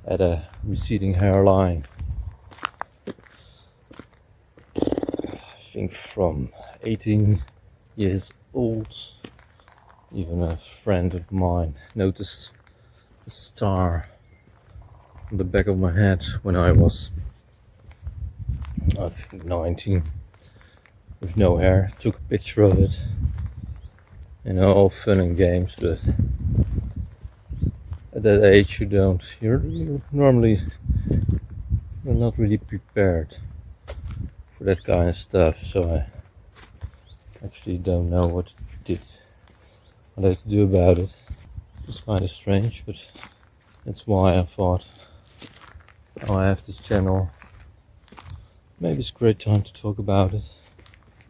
had a receding hairline. I think from 18 years old. Even a friend of mine noticed a star on the back of my head when I was, I think, 19, with no hair. Took a picture of it. You know, all fun and games, but at that age you're normally not really prepared for that kind of stuff. So I actually don't know what to do about it. It's kind of strange, but that's why I thought, oh, I have this channel, maybe it's a great time to talk about it.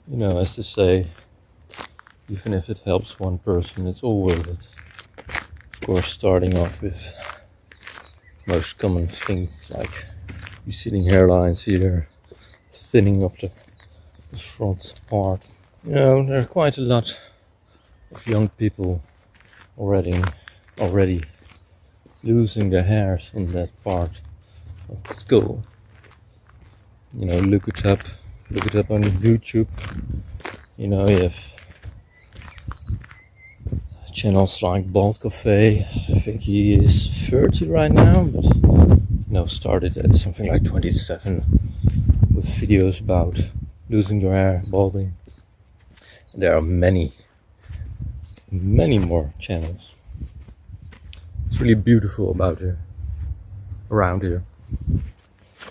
You know, as to say, even if it helps one person, it's all worth it. Of course, starting off with most common things like receding hairlines here, thinning of the front part. You know, there are quite a lot of young people already losing their hairs on that part of the skull. You know, look it up on YouTube. You know, you have channels like Bald Cafe. I think he is 30 right now, but you know, started at something like 27 with videos about losing your hair, balding. And there are many more channels. It's really beautiful around here.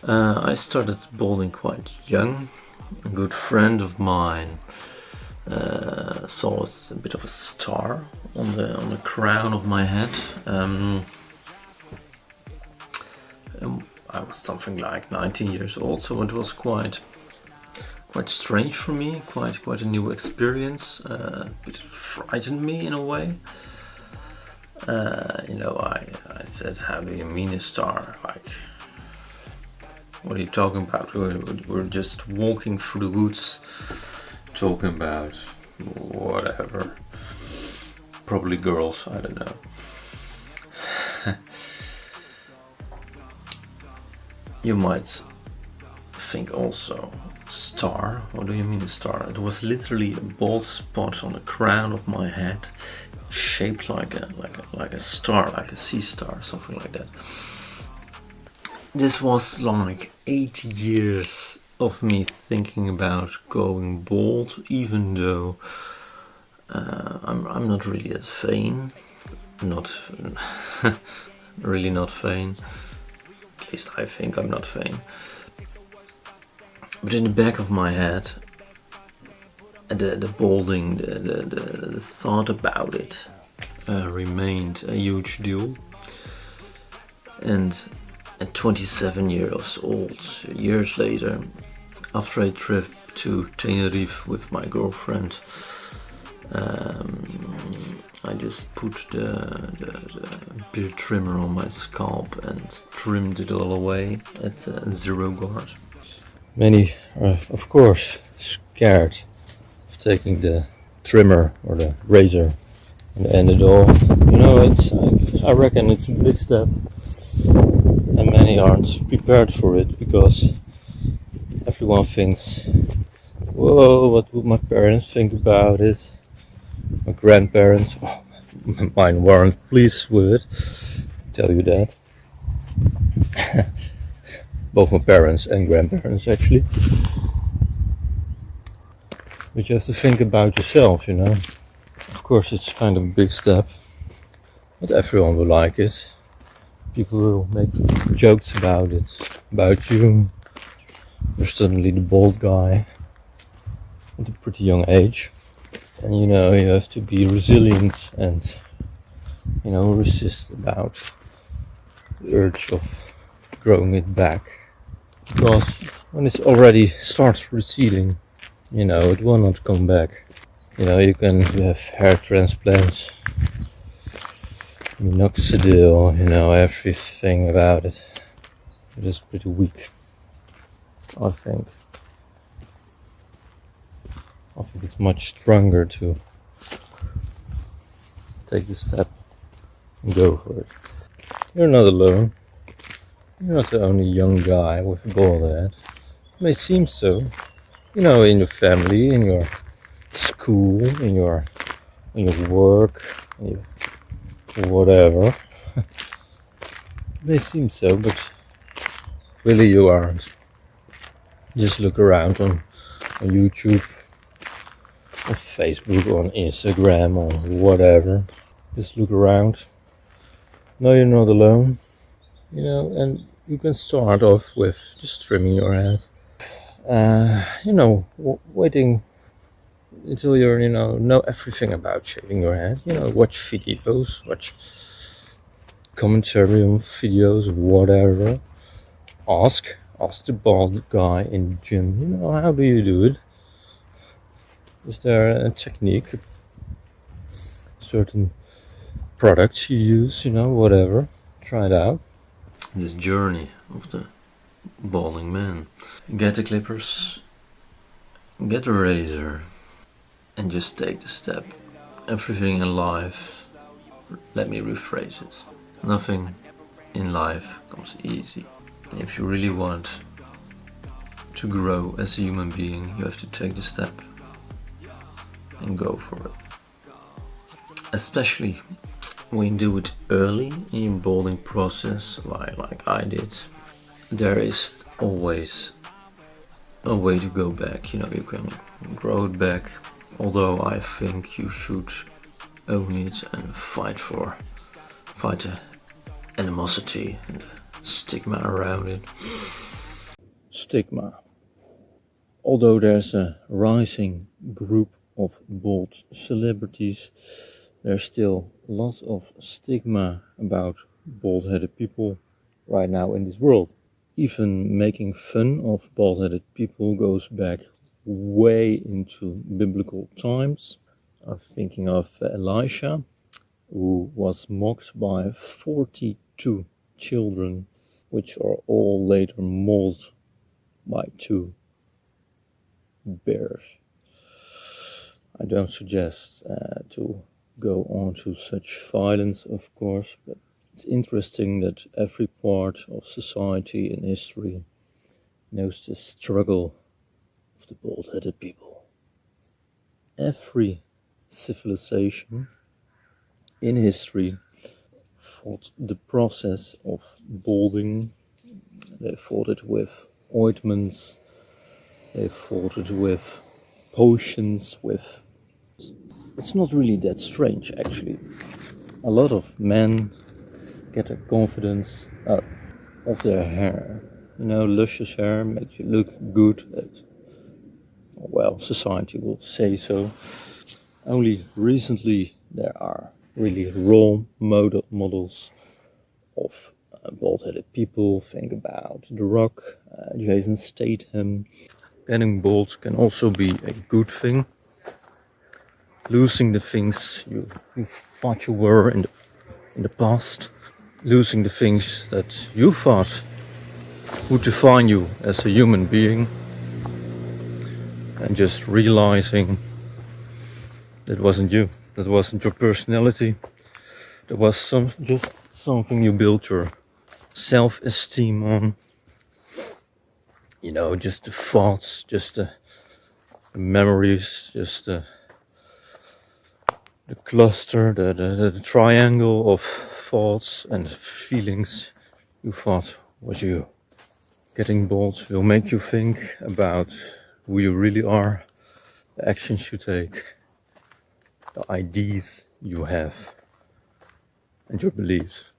I started balding quite young. A good friend of mine saw a bit of a star on the crown of my head. I was something like 19 years old, so it was quite strange for me, quite a new experience. A bit frightened me in a way. You know, I said, "How do you mean a star? Like, what are you talking about? We're just walking through the woods, talking about whatever. Probably girls, I don't know." You might think also, star? What do you mean a star? It was literally a bald spot on the crown of my head, shaped like a star, like a sea star, something like that. This was like 8 years of me thinking about going bald, even though I'm not really that vain, really not vain. At least I think I'm not vain. But in the back of my head, the balding, the thought about it remained a huge deal. And at 27 years old, years later, after a trip to Tenerife with my girlfriend, I just put the beard trimmer on my scalp and trimmed it all away at 0 guard. Many are, of course, scared of taking the trimmer or the razor and end it all. You know, I reckon it's a big step, and many aren't prepared for it because everyone thinks, whoa, what would my parents think about it? My grandparents, mine weren't pleased with it, I'll tell you that. Both my parents and grandparents, actually. But you have to think about yourself, you know. Of course, it's kind of a big step, but everyone will like it. People will make jokes about it, about you. You're suddenly the bald guy at a pretty young age. And you know, you have to be resilient and, you know, resist about the urge of growing it back. Because when it already starts receding, you know, it will not come back. You know, you have hair transplants, minoxidil, you know, everything about it. It is pretty weak, I think. I think it's much stronger to take the step and go for it. You're not alone. You're not the only young guy with a bald head. It may seem so. You know, in your family, in your school, in your work, in your whatever. It may seem so, but really you aren't. Just look around on YouTube, on Facebook, on Instagram, or whatever. Just look around. No, you're not alone. You know, and you can start off with just trimming your head. You know, waiting until you're, know everything about shaving your head. You know, watch videos, watch commentary on videos, whatever. Ask the bald guy in the gym, you know, how do you do it? Is there a technique, certain products you use, you know, whatever. Try it out. This journey of the balding man. Get the clippers, get a razor, and just take the step. Everything in life, let me rephrase it, nothing in life comes easy. And if you really want to grow as a human being, you have to take the step and go for it. Especially when you do it early in your balding process, like I did, there is always a way to go back. You know, you can grow it back, although I think you should own it and fight the animosity and the stigma around it. Stigma. Although there's a rising group of bald celebrities, there's still lots of stigma about bald-headed people right now in this world. Even making fun of bald-headed people goes back way into biblical times. I'm thinking of Elisha, who was mocked by 42 children, which are all later mauled by 2 bears. I don't suggest to go on to such violence, of course, but it's interesting that every part of society and history knows the struggle of the bald-headed people. Every civilization in history fought the process of balding. They fought it with ointments, they fought it with potions, with... It's not really that strange, actually. A lot of men get a confidence of their hair. You know, luscious hair makes you look good. Well, society will say so. Only recently there are really role models of bald-headed people. Think about The Rock, Jason Statham. Getting bald can also be a good thing. Losing the things you thought you were in the past. Losing the things that you thought would define you as a human being. And just realizing that wasn't you. That wasn't your personality. That was just something you built your self-esteem on. You know, just the thoughts, just the memories, just the cluster, the triangle of thoughts and feelings you thought was you. Getting bald will make you think about who you really are, the actions you take, the ideas you have, and your beliefs.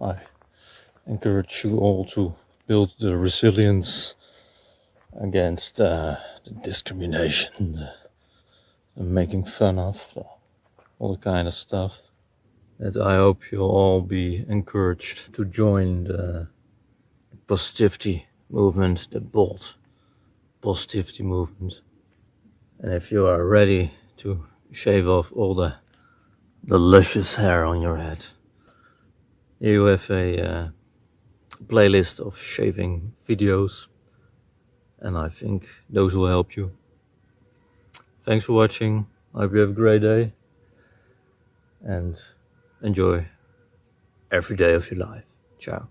I encourage you all to build the resilience against the discrimination, the making fun of, all the kind of stuff. And I hope you'll all be encouraged to join the positivity movement, the bold positivity movement. And if you are ready to shave off all the luscious hair on your head, here you have a playlist of shaving videos, and I think those will help you. Thanks for watching. I hope you have a great day and enjoy every day of your life. Ciao.